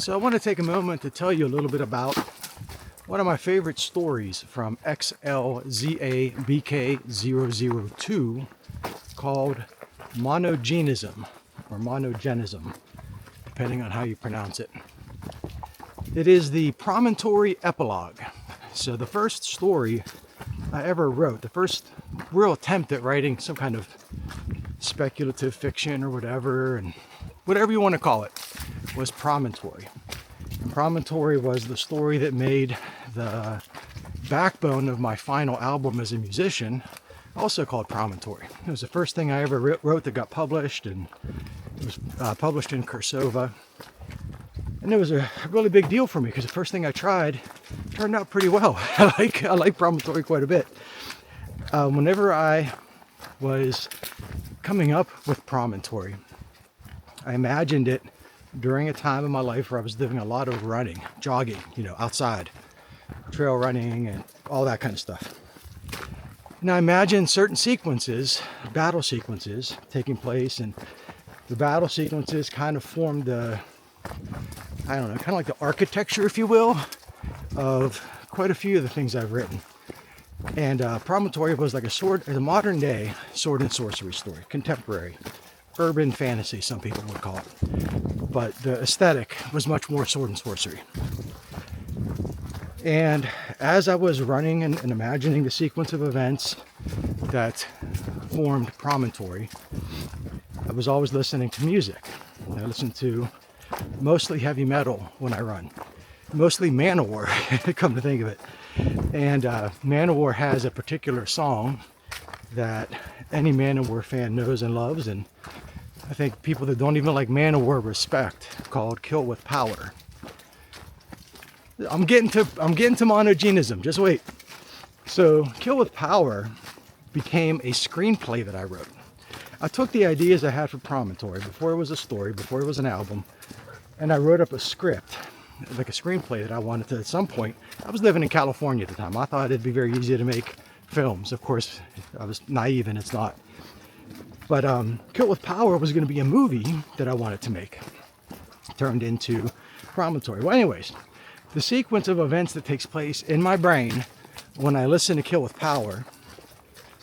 So I want to take a moment to tell you a little bit about one of my favorite stories from XLZABK002 called Monogenism, or Monogenism, depending on how you pronounce it. It is the Promontory Epilogue. So the first story I ever wrote, the first real attempt at writing some kind of speculative fiction or whatever, and whatever you want to call it, was Promontory. And Promontory was the story that made the backbone of my final album as a musician, also called Promontory. It was the first thing I ever wrote that got published, and it was published in Cursova. And it was a really big deal for me because the first thing I tried turned out pretty well. I like Promontory quite a bit. Whenever I was coming up with Promontory, I imagined it during a time in my life where I was doing a lot of running, jogging, outside, trail running and all that kind of stuff. And I imagined certain sequences, battle sequences taking place, and the battle sequences kind of formed the, kind of like the architecture, if you will, of quite a few of the things I've written. And Promontory was like a modern day sword and sorcery story, contemporary, urban fantasy, some people would call it. But the aesthetic was much more sword and sorcery. And as I was running and imagining the sequence of events that formed Promontory, I was always listening to music. I listened to mostly heavy metal when I run, mostly Manowar, come to think of it. And Manowar has a particular song that any Manowar fan knows and loves, and I think people that don't even like Manowar respect, called Kill with Power. I'm getting to Monogenism, just wait. So Kill with Power became a screenplay that I wrote. I took the ideas I had for Promontory before it was a story, before it was an album, and I wrote up a script, like a screenplay that I wanted to, at some point. I was living in California at the time. I thought it'd be very easy to make films. Of course, I was naive and it's not. But Kill with Power was going to be a movie that I wanted to make, turned into Promontory. Well, anyways, the sequence of events that takes place in my brain when I listen to Kill with Power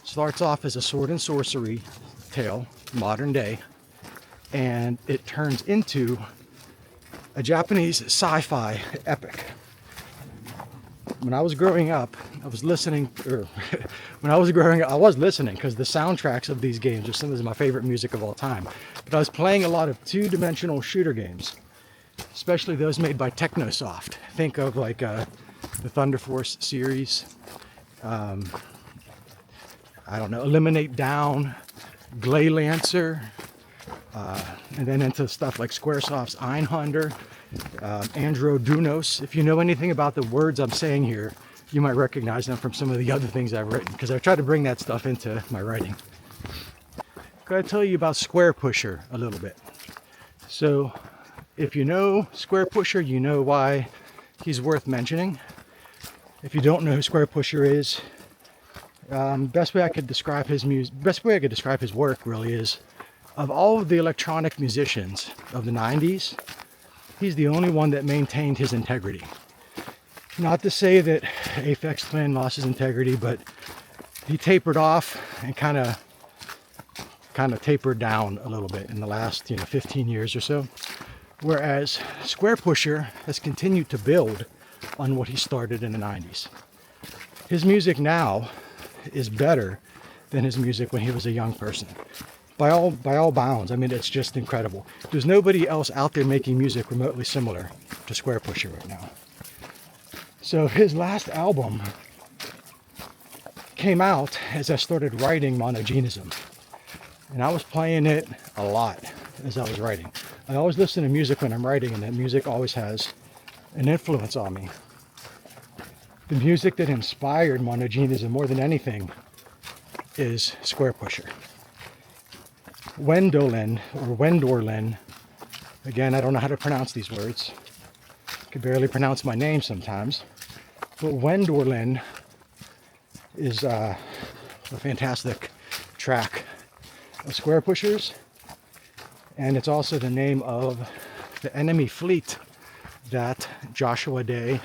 starts off as a sword and sorcery tale, modern day, and it turns into a Japanese sci-fi epic. When I was growing up, I was listening because the soundtracks of these games are some of my favorite music of all time. But I was playing a lot of two-dimensional shooter games, especially those made by Technosoft. Think of like the Thunder Force series, Eliminate Down, Glay Lancer, and then into stuff like Squaresoft's Einhander, Andro Dunos. If you know anything about the words I'm saying here, you might recognize them from some of the other things I've written, because I've tried to bring that stuff into my writing. Gotta tell you about Square Pusher a little bit. So if you know Square Pusher, you know why he's worth mentioning. If you don't know who Square Pusher is, best way I could describe his work really is, of all of the electronic musicians of the 90s, he's the only one that maintained his integrity. Not to say that Aphex Twin lost his integrity, but he tapered off and kind of tapered down a little bit in the last 15 years or so. Whereas Square Pusher has continued to build on what he started in the 90s. His music now is better than his music when he was a young person. By all bounds. I mean, it's just incredible. There's nobody else out there making music remotely similar to Square Pusher right now. So his last album came out as I started writing Monogenism. And I was playing it a lot as I was writing. I always listen to music when I'm writing, and that music always has an influence on me. The music that inspired Monogenism more than anything is Square Pusher. Wendorlin, again, I don't know how to pronounce these words. I can barely pronounce my name sometimes. But Wendorlin is a fantastic track of Square Pushers, and it's also the name of the enemy fleet that Joshua Day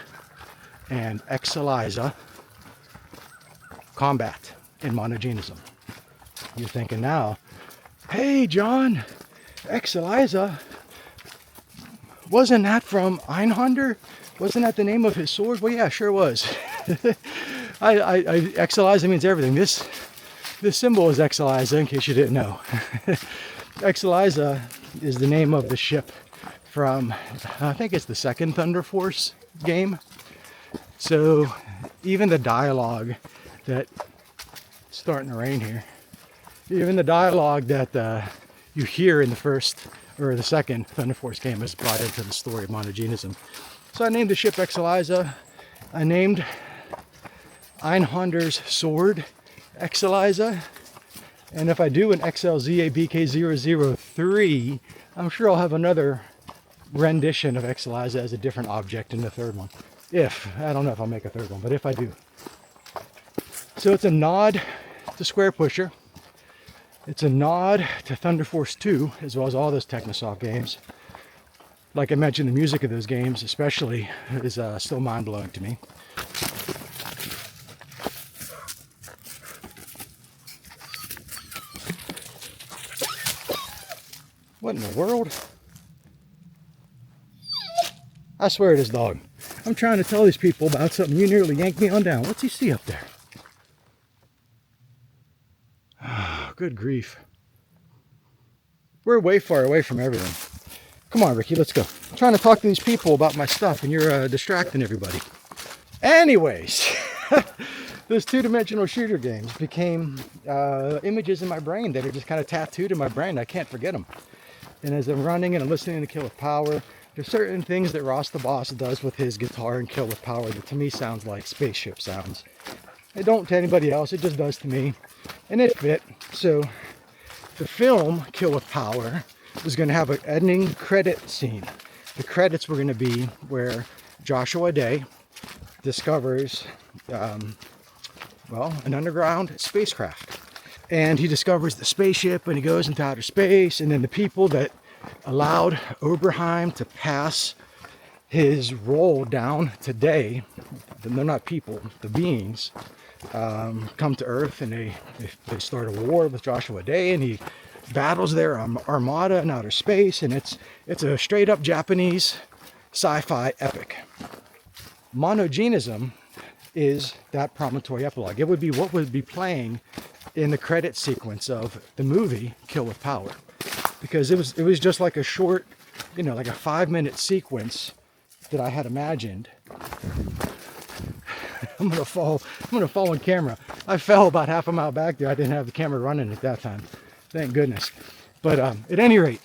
and Eliza combat in monogenism. You're thinking now, hey John, Eliza, wasn't that from Einhander? Wasn't that the name of his sword? Well, yeah, sure was. Eliza means everything. This symbol is Eliza, in case you didn't know. Eliza is the name of the ship from, I think it's the second Thunder Force game. So even the dialogue that, it's starting to rain here, even the dialogue that you hear in the first or the second Thunder Force game is brought into the story of monogenism. So I named the ship Eliza. I named Einhander's sword Eliza. And if I do an XLZABK003, I'm sure I'll have another rendition of Eliza as a different object in the third one. I don't know if I'll make a third one, but if I do. So it's a nod to Square Pusher. It's a nod to Thunder Force 2, as well as all those Technosoft games. Like I mentioned, the music of those games especially is still mind-blowing to me. What in the world? I swear it is dog. I'm trying to tell these people about something you nearly yanked me on down. What's he see up there? Oh, good grief. We're way far away from everything. Come on, Ricky, let's go. I'm trying to talk to these people about my stuff and you're distracting everybody. Anyways, those two-dimensional shooter games became images in my brain that are just kind of tattooed in my brain. I can't forget them. And as I'm running and I'm listening to Kill with Power, there's certain things that Ross the Boss does with his guitar in Kill with Power that to me sounds like spaceship sounds. It don't to anybody else, it just does to me. And it fit. So the film Kill with Power was going to have an ending credit scene. The credits were going to be where Joshua Day discovers, an underground spacecraft. And he discovers the spaceship and he goes into outer space, and then the people that allowed Oberheim to pass his role down today, they're not people, the beings, come to Earth, and they start a war with Joshua Day, and he battles their armada in outer space, and it's a straight up Japanese sci-fi epic. Monogenism is that Promontory epilogue. It would be what would be playing in the credit sequence of the movie Kill with Power, because it was just like a short, like a 5-minute sequence that I had imagined. I'm gonna fall on camera. I fell about half a mile back there. I didn't have the camera running at that time, thank goodness. But at any rate,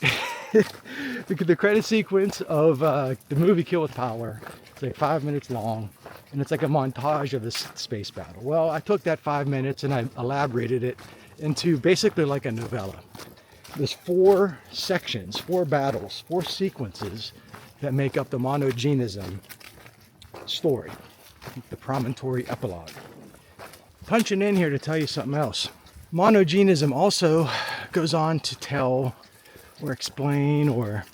the credit sequence of the movie Kill with Power, it's like 5 minutes long, and it's like a montage of this space battle. Well, I took that 5 minutes and I elaborated it into basically like a novella. There's 4 sections, 4 battles, 4 sequences that make up the monogenism story, the Promontory Epilogue. Punching in here to tell you something else. Monogenism also goes on to tell or explain or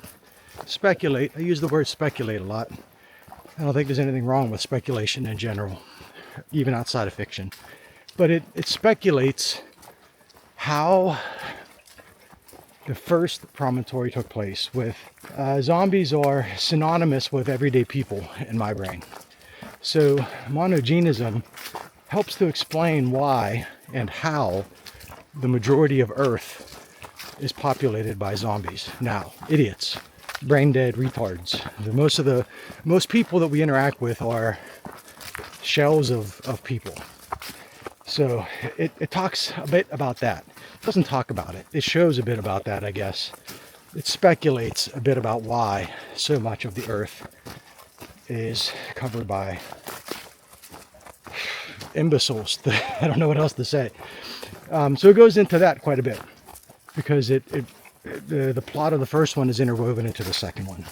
speculate. I use the word speculate a lot. I don't think there's anything wrong with speculation in general, even outside of fiction. But it speculates how the first Promontory took place. With zombies are synonymous with everyday people in my brain. So monogenism helps to explain why and how the majority of Earth is populated by zombies. Now, idiots, brain dead retards. Most people that we interact with are shells of people. So it talks a bit about that. It doesn't talk about it. It shows a bit about that, I guess. It speculates a bit about why so much of the Earth is covered by imbeciles. I don't know what else to say. So it goes into that quite a bit, because the plot of the first one is interwoven into the second one.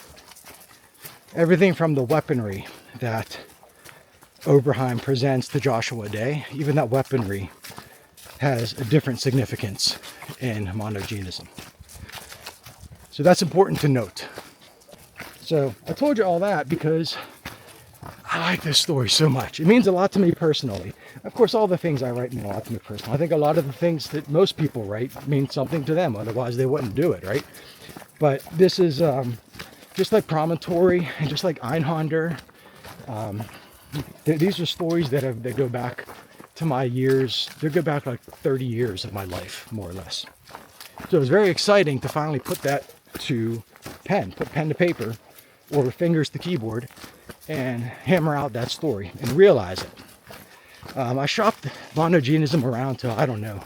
Everything from the weaponry that Oberheim presents to Joshua Day, even that weaponry has a different significance in monogenism. So that's important to note. So I told you all that because I like this story so much. It means a lot to me personally. Of course, all the things I write mean a lot to me personally. I think a lot of the things that most people write mean something to them. Otherwise, they wouldn't do it, right? But this is just like Promontory and just like Einhonder. These are stories that go back to my years. They go back like 30 years of my life, more or less. So it was very exciting to finally put that to pen, put pen to paper, or fingers to keyboard, and hammer out that story and realize it. I shopped Monogenism around to, I don't know,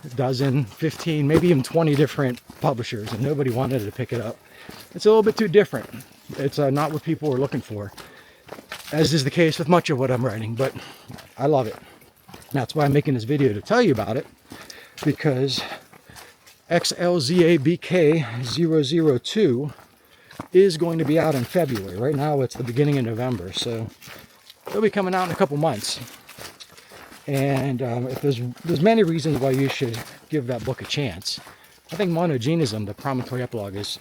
a dozen, 15, maybe even 20 different publishers, and nobody wanted to pick it up. It's a little bit too different. It's not what people were looking for, as is the case with much of what I'm writing, but I love it. That's why I'm making this video, to tell you about it, because XLZABK002 is going to be out in February. Right now it's the beginning of November, so it'll be coming out in a couple months. And if there's many reasons why you should give that book a chance. I think Monogenism, the Promontory Epilogue, is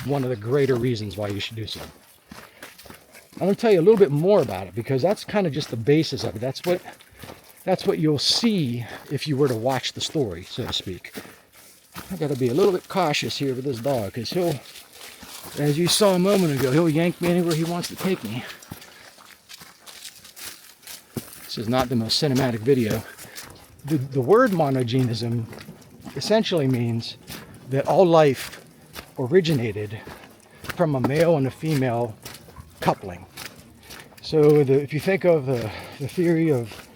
one of the greater reasons why you should do so. I'm going to tell you a little bit more about it, because that's kind of just the basis of it. That's what you'll see if you were to watch the story, so to speak. I got to be a little bit cautious here with this dog, because he'll, as you saw a moment ago, he'll yank me anywhere he wants to take me. This is not the most cinematic video. The word monogenism essentially means that all life originated from a male and a female coupling. So if you think of the theory of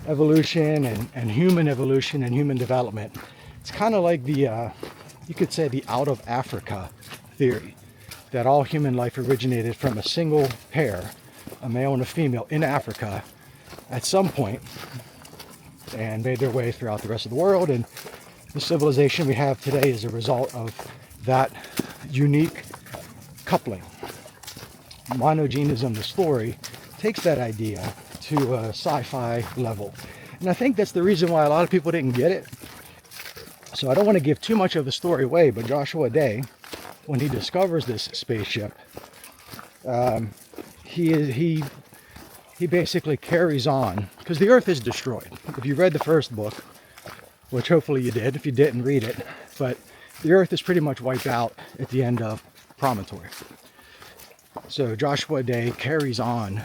evolution and human evolution and human development, it's kind of like the, you could say, the out of Africa theory, that all human life originated from a single pair, a male and a female, in Africa at some point, and made their way throughout the rest of the world. And the civilization we have today is a result of that unique coupling. Monogenism, the story, takes that idea to a sci-fi level. And I think that's the reason why a lot of people didn't get it. So I don't want to give too much of the story away, but Joshua Day, when he discovers this spaceship, he basically carries on, because the Earth is destroyed. If you read the first book, which hopefully you did, if you didn't, read it, but the Earth is pretty much wiped out at the end of Promontory. So Joshua Day carries on,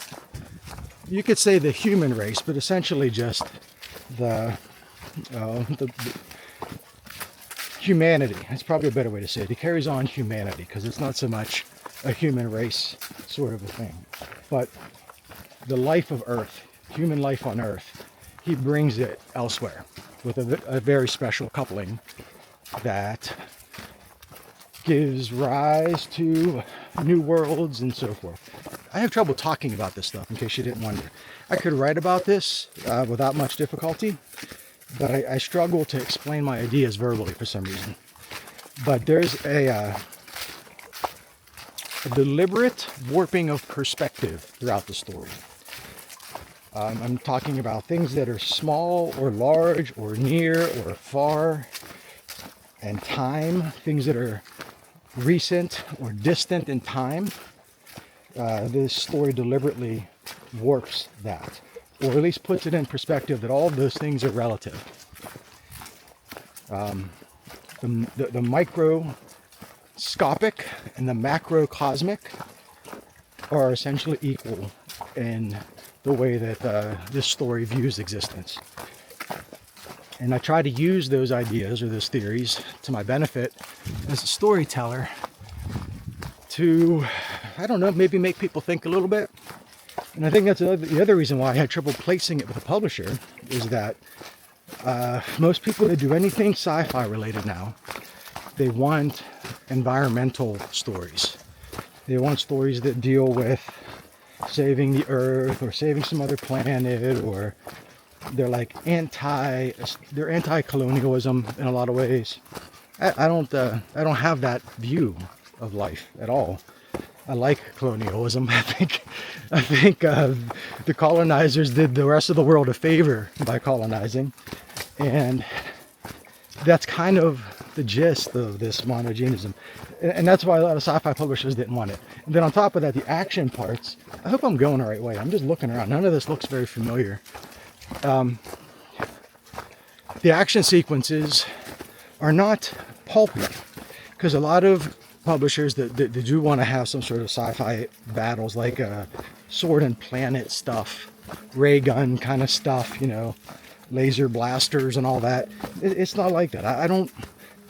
you could say the human race, but essentially just the humanity. That's probably a better way to say it. He carries on humanity, because it's not so much a human race sort of a thing, but the life of Earth, human life on Earth, he brings it elsewhere with a very special coupling that gives rise to new worlds and so forth. I have trouble talking about this stuff, in case you didn't wonder. I could write about this without much difficulty, but I struggle to explain my ideas verbally for some reason. But there's a deliberate warping of perspective throughout the story. I'm talking about things that are small or large or near or far, and time, things that are recent or distant in time. This story deliberately warps that, or at least puts it in perspective that all of those things are relative. The microscopic and the macrocosmic are essentially equal in the way that this story views existence. And I try to use those ideas or those theories to my benefit as a storyteller to, I don't know, maybe make people think a little bit. And I think that's the other reason why I had trouble placing it with a publisher, is that most people that do anything sci-fi related now, they want environmental stories. They want stories that deal with saving the Earth or saving some other planet, or they're like anti-colonialism in a lot of ways. I don't have that view of life at all. I like colonialism. I think the colonizers did the rest of the world a favor by colonizing, and that's kind of the gist of this monogenism. And that's why a lot of sci-fi publishers didn't want it. And then on top of that, the action parts, I hope I'm going the right way. I'm just looking around. None of this looks very familiar. The action sequences are not pulpy, because a lot of publishers that do want to have some sort of sci-fi battles, like sword and planet stuff, ray gun kind of stuff, you know, laser blasters and all that. It's not like that. I don't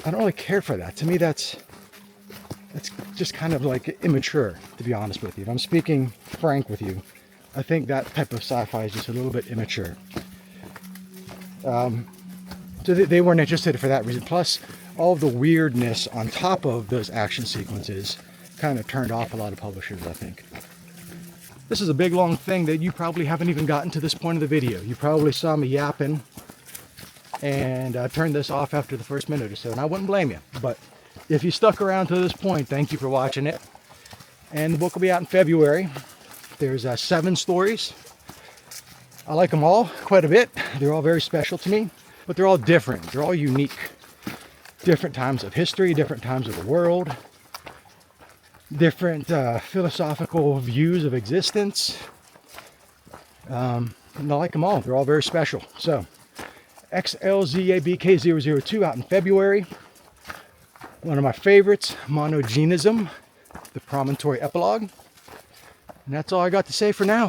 really care for that. To me, that's just kind of like immature, to be honest with you. If I'm speaking frank with you, I think that type of sci-fi is just a little bit immature. So they weren't interested for that reason. Plus, all of the weirdness on top of those action sequences kind of turned off a lot of publishers, I think. This is a big long thing that you probably haven't even gotten to this point of the video. You probably saw me yapping and turned this off after the first minute or so, and I wouldn't blame you. But if you stuck around to this point, thank you for watching it. And the book will be out in February. There's 7 stories. I like them all quite a bit. They're all very special to me, but they're all different. They're all unique. Different times of history, different times of the world, different philosophical views of existence. And I like them all. They're all very special. So, XLZABK002 out in February. One of my favorites, Monogenism, the Promontory Epilogue. And that's all I got to say for now.